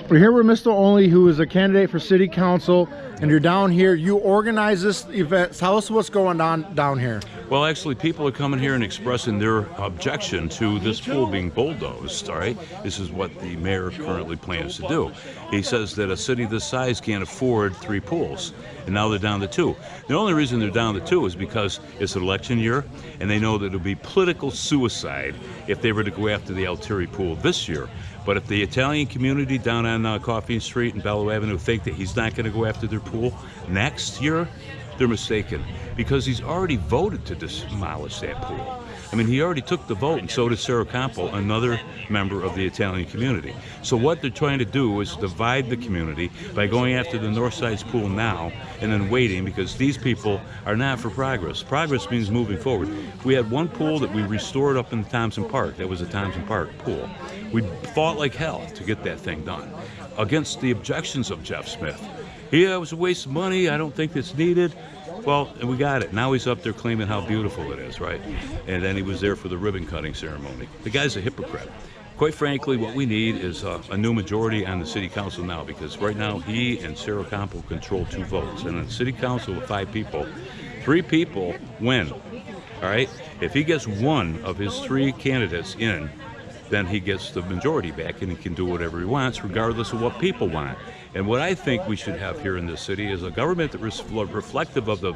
We're here with Mr. Only, who is a candidate for city council, and you're down here. You organize this event. Tell us what's going on down here. Well, actually, people are coming here and expressing their objection to this pool being bulldozed, all right? This is what the mayor currently plans to do. He says that a city this size can't afford 3 pools, and now they're down to 2. The only reason they're down to 2 is because it's an election year, and they know that it would be political suicide if they were to go after the Altieri pool this year. But if the Italian community down on Coffee Street and Bellow Avenue think that he's not going to go after their pool next year, they're mistaken, because he's already voted to demolish that pool. I mean, he already took the vote, and so did Sarah Campo, another member of the Italian community. So what they're trying to do is divide the community by going after the North Side's pool now and then waiting, because these people are not for progress. Progress means moving forward. We had one pool that we restored up in Thompson Park. That was a Thompson Park pool. We fought like hell to get that thing done against the objections of Jeff Smith. Yeah, it was a waste of money. I don't think it's needed. Well, we got it. Now he's up there claiming how beautiful it is, right? And then he was there for the ribbon cutting ceremony. The guy's a hypocrite. Quite frankly, what we need is a new majority on the city council now, because right now he and Sarah Campo control 2 votes. And in the city council with 5 people, 3 people win, all right? If he gets one of his 3 candidates in, then he gets the majority back and he can do whatever he wants, regardless of what people want. And what I think we should have here in this city is a government that is reflective of the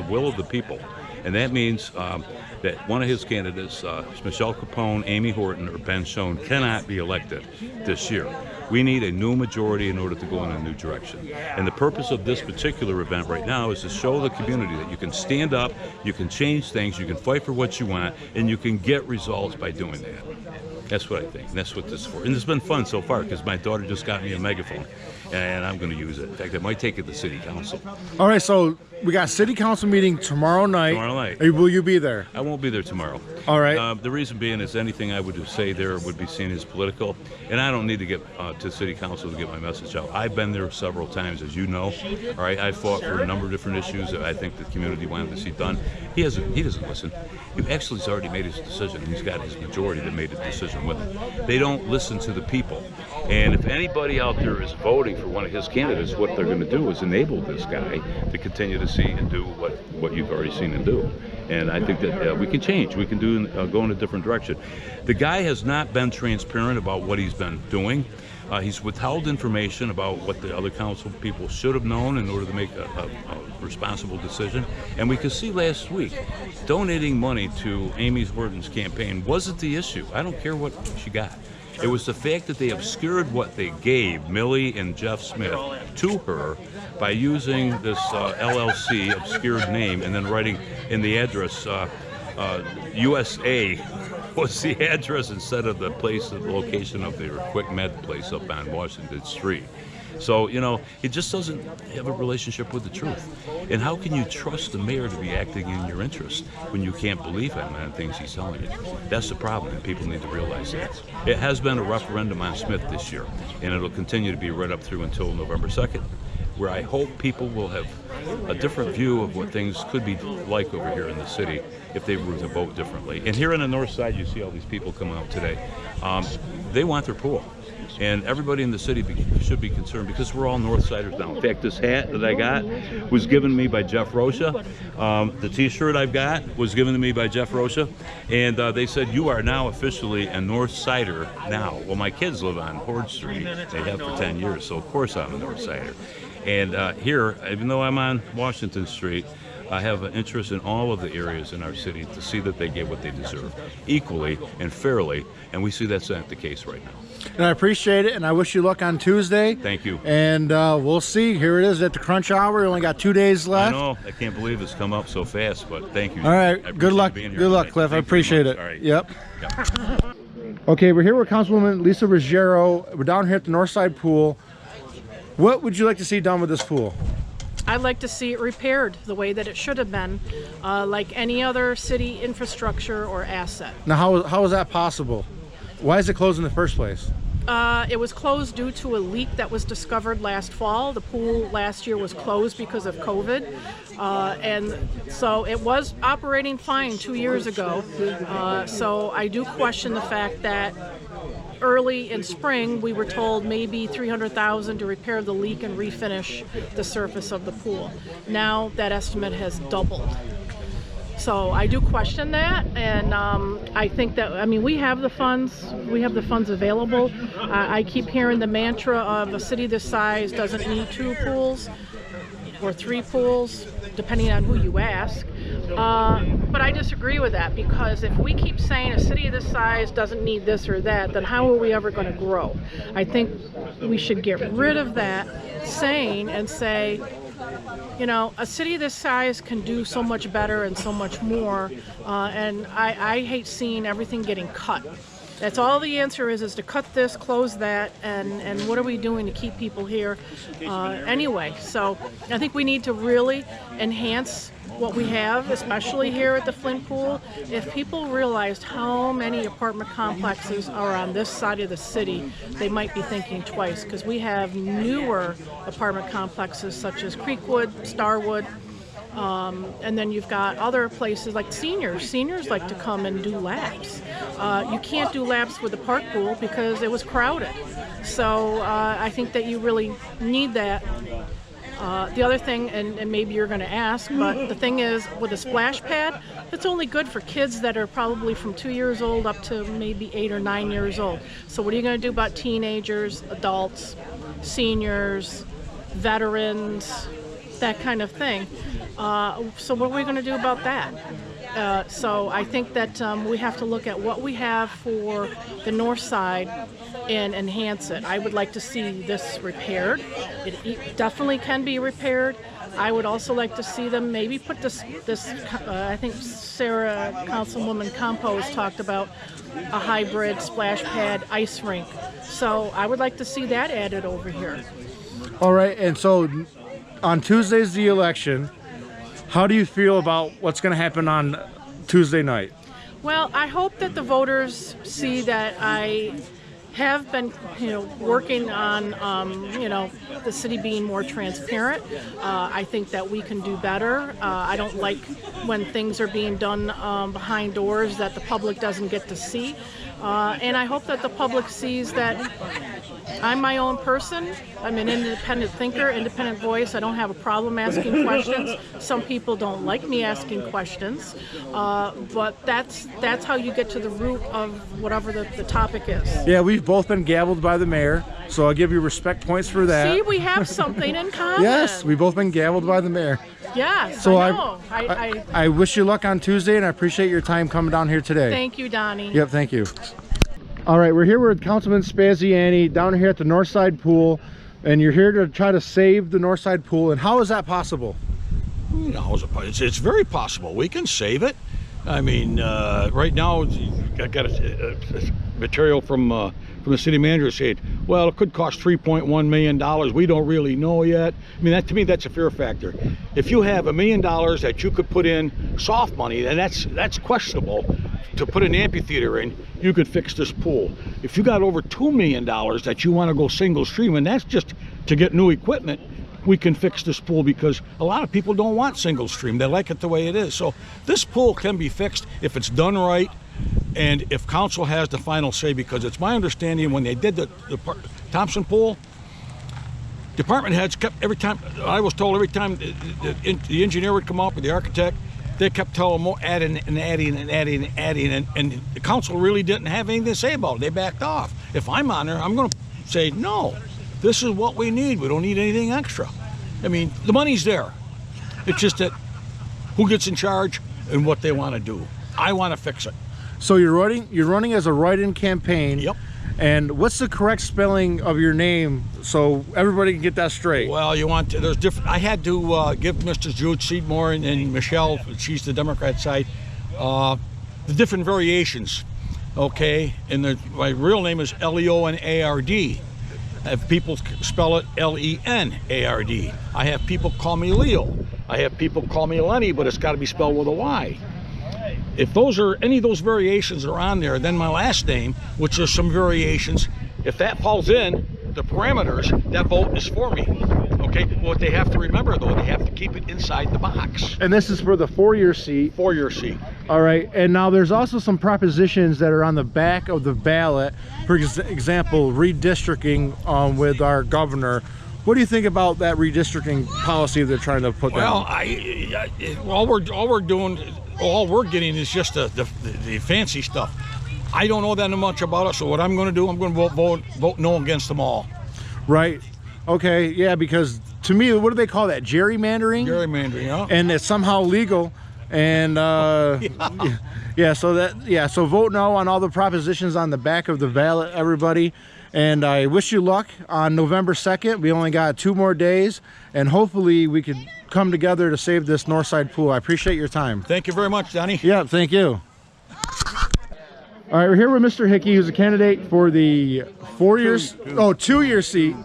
will of the people. And that means that one of his candidates, Michelle Capone, Amy Horton, or Ben Schoen, cannot be elected this year. We need a new majority in order to go in a new direction. And the purpose of this particular event right now is to show the community that you can stand up, you can change things, you can fight for what you want, and you can get results by doing that. That's what I think, and that's what this is for. And it's been fun so far, because my daughter just got me a megaphone, and I'm going to use it. In fact, I might take it to city council. All right, so we got city council meeting tomorrow night. Tomorrow night. Will you be there? I won't be there tomorrow. All right. The reason being is anything I would say there would be seen as political, and I don't need to get to city council to get my message out. I've been there several times, as you know. All right, I fought for a number of different issues that I think the community wanted to see done. He doesn't listen. He actually has already made his decision. He's got his majority that made a decision with him. They don't listen to the people. And if anybody out there is voting for one of his candidates, what they're going to do is enable this guy to continue to see and do what you've already seen him do. And I think that we can change. We can go in a different direction. The guy has not been transparent about what he's been doing. He's withheld information about what the other council people should have known in order to make a responsible decision. And we could see last week, donating money to Amy Horton's campaign wasn't the issue. I don't care what she got. It was the fact that they obscured what they gave Millie and Jeff Smith to her by using this LLC obscured name and then writing in the address USA was the address instead of the location of the Quick Med place up on Washington Street. So, you know, he just doesn't have a relationship with the truth. And how can you trust the mayor to be acting in your interest when you can't believe him on things he's telling you? That's the problem, and people need to realize that. It has been a referendum on Smith this year, and it'll continue to be right up through until November 2nd, where I hope people will have a different view of what things could be like over here in the city if they were to vote differently. And here on the north side, you see all these people coming out today. They want their pool. And everybody in the city should be concerned, because we're all Northsiders now. In fact, this hat that I got was given to me by Jeff Rocha. The t-shirt I've got was given to me by Jeff Rocha. And they said, you are now officially a Northsider now. Well, my kids live on Horde Street. They have for 10 years, so of course I'm a Northsider. And here, even though I'm on Washington Street, I have an interest in all of the areas in our city to see that they get what they deserve, equally and fairly, and we see that's not the case right now. And I appreciate it, and I wish you luck on Tuesday. Thank you. And we'll see. Here it is at the crunch hour. We only got 2 days left. I know. I can't believe it's come up so fast, but thank you. All right. Good luck. Good luck, Cliff. I appreciate it. All right. Yep. Okay, we're here with Councilwoman Lisa Ruggiero. We're down here at the Northside Pool. What would you like to see done with this pool? I'd like to see it repaired the way that it should have been, like any other city infrastructure or asset. Now, how is that possible? Why is it closed in the first place? It was closed due to a leak that was discovered last fall. The pool last year was closed because of COVID. And so it was operating fine 2 years ago. So I do question the fact that early in spring, we were told maybe $300,000 to repair the leak and refinish the surface of the pool. Now that estimate has doubled. So I do question that, and I think that, I mean, we have the funds available. I keep hearing the mantra of a city this size doesn't need 2 pools or 3 pools, depending on who you ask. But I disagree with that, because if we keep saying a city of this size doesn't need this or that, then how are we ever going to grow? I think we should get rid of that saying and say, you know, a city this size can do so much better and so much more, and I hate seeing everything getting cut. That's all the answer is to cut this, close that, and what are we doing to keep people here anyway? So I think we need to really enhance what we have, especially here at the Flint Pool. If people realized how many apartment complexes are on this side of the city, they might be thinking twice, because we have newer apartment complexes such as Creekwood, Starwood, and then you've got other places like seniors. Seniors like to come and do laps. You can't do laps with the park pool because it was crowded. So I think that you really need that. The other thing, and maybe you're going to ask, but the thing is, with a splash pad, it's only good for kids that are probably from 2 years old up to maybe 8 or 9 years old. So what are you going to do about teenagers, adults, seniors, veterans, that kind of thing? So what are we going to do about that? So I think that we have to look at what we have for the north side and enhance it. I would like to see this repaired. It definitely can be repaired. I would also like to see them maybe put this I think Sarah, Councilwoman Campos, talked about a hybrid splash pad ice rink. So I would like to see that added over here. All right, and so on Tuesday's the election. How do you feel about what's going to happen on Tuesday night? Well, I hope that the voters see that I have been, working on, the city being more transparent. I think that we can do better. I don't like when things are being done behind doors that the public doesn't get to see. And I hope that the public sees that I'm my own person. I'm an independent thinker, independent voice. I don't have a problem asking questions. Some people don't like me asking questions, but that's how you get to the root of whatever the topic is. Yeah, we've both been gavelled by the mayor, so I'll give you respect points for that. See, we have something in common. Yes, we've both been gavelled by the mayor. Yes, so I know. I wish you luck on Tuesday, and I appreciate your time coming down here today. Thank you, Donnie. Yep, thank you. All right, we're here with Councilman Spazziani down here at the Northside Pool, and you're here to try to save the Northside Pool. And how is that possible? It's very possible. We can save it. I mean, right now, I got a material from the city manager saying, well, it could cost $3.1 million. We don't really know yet. I mean, to me, that's a fear factor. If you have $1 million that you could put in soft money, then that's questionable. To put an amphitheater in, you could fix this pool. If you got over $2 million that you want to go single stream, and that's just to get new equipment, we can fix this pool, because a lot of people don't want single stream. They like it the way it is. So this pool can be fixed if it's done right, and if council has the final say, because it's my understanding when they did the Thompson pool, department heads kept, every time the engineer would come up with the architect, they kept telling them adding and the council really didn't have anything to say about it. They backed off. If I'm on there, I'm going to say, no, this is what we need. We don't need anything extra. I mean, the money's there. It's just that who gets in charge and what they want to do. I want to fix it. So you're running as a write-in campaign. Yep. And what's the correct spelling of your name so everybody can get that straight? Well, there's different. I had to give Mr. Jude Seedmore and Michelle, she's the Democrat side, the different variations. Okay, and my real name is Leonard. I have people spell it Lenard. I have people call me Leo. I have people call me Lenny, but it's got to be spelled with a Y. If any of those variations are on there, then my last name, which is some variations, if that falls in the parameters, that vote is for me. Okay, what they have to remember though, they have to keep it inside the box. And this is for the 4-year seat. 4-year seat. All right, and now there's also some propositions that are on the back of the ballot. For example, redistricting with our governor. What do you think about that redistricting policy they're trying to put Well, down? all we're getting is just the fancy stuff. I don't know that much about it, so what I'm going to do, I'm going to vote no against them all. Right. Okay. Yeah, because to me, what do they call that? Gerrymandering. Gerrymandering, yeah. And it's somehow legal. And so vote no on all the propositions on the back of the ballot, everybody. And I wish you luck on November 2nd. We only got 2 more days, and hopefully we could come together to save this Northside pool. I appreciate your time. Thank you very much, Donnie. Yeah, thank you. All right, we're here with Mr. Hickey, who's a candidate for the 2-year seat.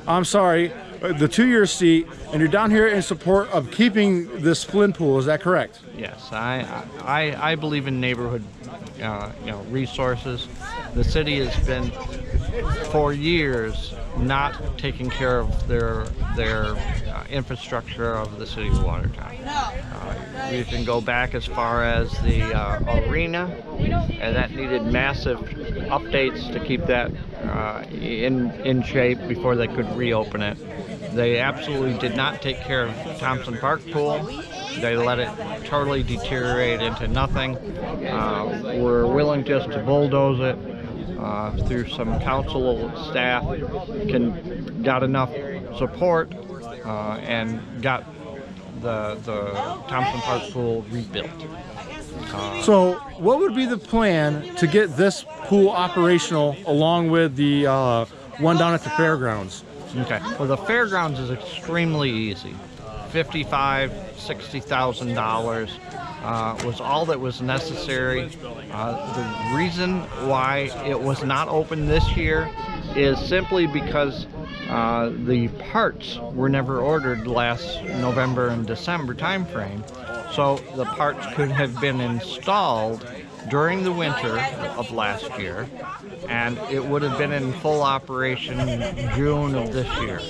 I'm sorry, the 2-year seat, and you're down here in support of keeping this Flynn pool. Is that correct? Yes, I believe in neighborhood, resources. The city has been, for years, not taking care of their infrastructure of the city of Watertown. You can go back as far as the arena, and that needed massive updates to keep that in shape before they could reopen it. They absolutely did not take care of Thompson Park Pool. They let it totally deteriorate into nothing. We're willing just to bulldoze it through some council staff, got enough support and got the Thompson Park Pool rebuilt. So what would be the plan to get this pool operational along with the one down at the fairgrounds? Okay. Well, the fairgrounds is extremely easy. $55,000-$60,000 was all that was necessary. The reason why it was not open this year is simply because the parts were never ordered last November and December timeframe. So the parts could have been installed during the winter of last year, and it would have been in full operation June of this year.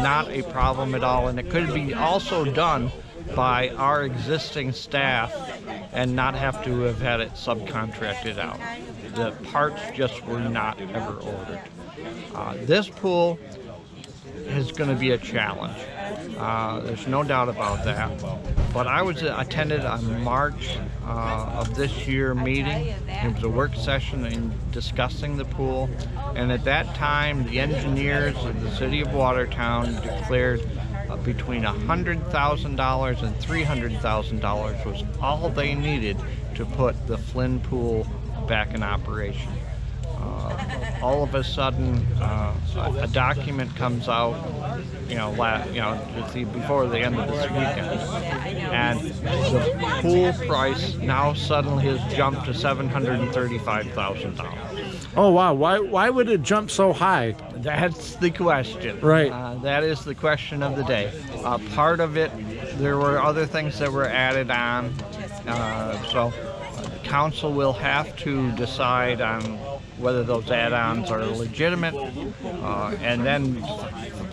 Not a problem at all, and it could be also done by our existing staff and not have to have had it subcontracted out. The parts just were not ever ordered. This pool is going to be a challenge. There's no doubt about that. But I attended a March of this year meeting. It was a work session in discussing the pool. And at that time, the engineers of the city of Watertown declared between $100,000 and $300,000 was all they needed to put the Flynn pool back in operation. All of a sudden, a document comes out, before the end of this weekend, and the pool price now suddenly has jumped to $735,000. Oh wow! Why would it jump so high? That's the question. Right. That is the question of the day. Part of it, there were other things that were added on, so the council will have to decide on whether those add-ons are legitimate, and then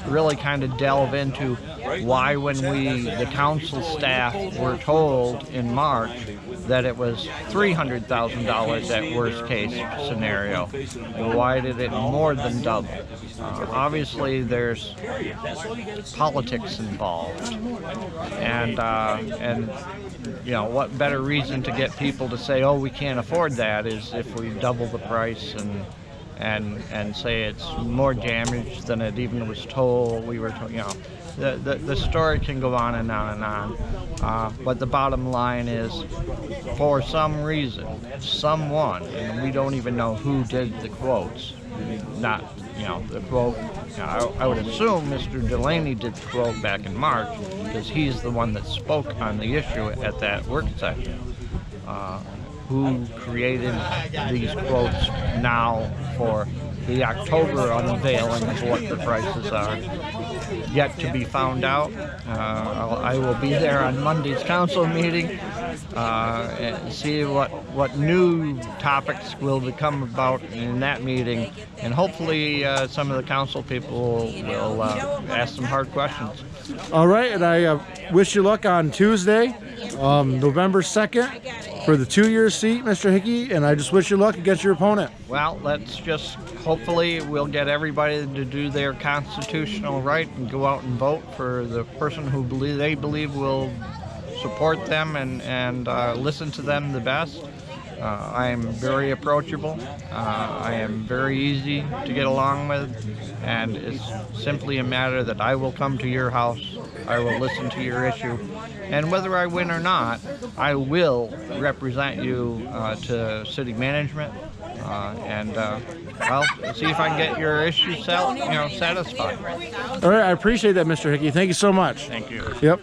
really kind of delve into why when the council staff were told in March that it was $300,000 at worst case scenario. Why did it more than double? Obviously there's politics involved, and what better reason to get people to say, oh, we can't afford that, is if we double the price and say it's more damage than it even was told. The story can go on and on and on. But the bottom line is, for some reason, someone, and we don't even know who did the quotes, the quote, I would assume Mr. Delaney did the quote back in March, because he's the one that spoke on the issue at that work session. Who created these quotes now for the October unveiling of what the prices are, yet to be found out. I will be there on Monday's council meeting and see what what new topics will become about in that meeting, and hopefully some of the council people will ask some hard questions. All right, and I wish you luck on Tuesday, November 2nd, for the 2-year seat, Mr. Hickey, and I just wish you luck against your opponent. Well, let's just hopefully we'll get everybody to do their constitutional right and go out and vote for the person who they believe will support them and listen to them the best. I am very approachable. I am very easy to get along with, and it's simply a matter that I will come to your house, I will listen to your issue, and whether I win or not, I will represent you to city management, and well, see if I can get your issue satisfied. All right, I appreciate that, Mr. Hickey. Thank you so much. Thank you. Yep.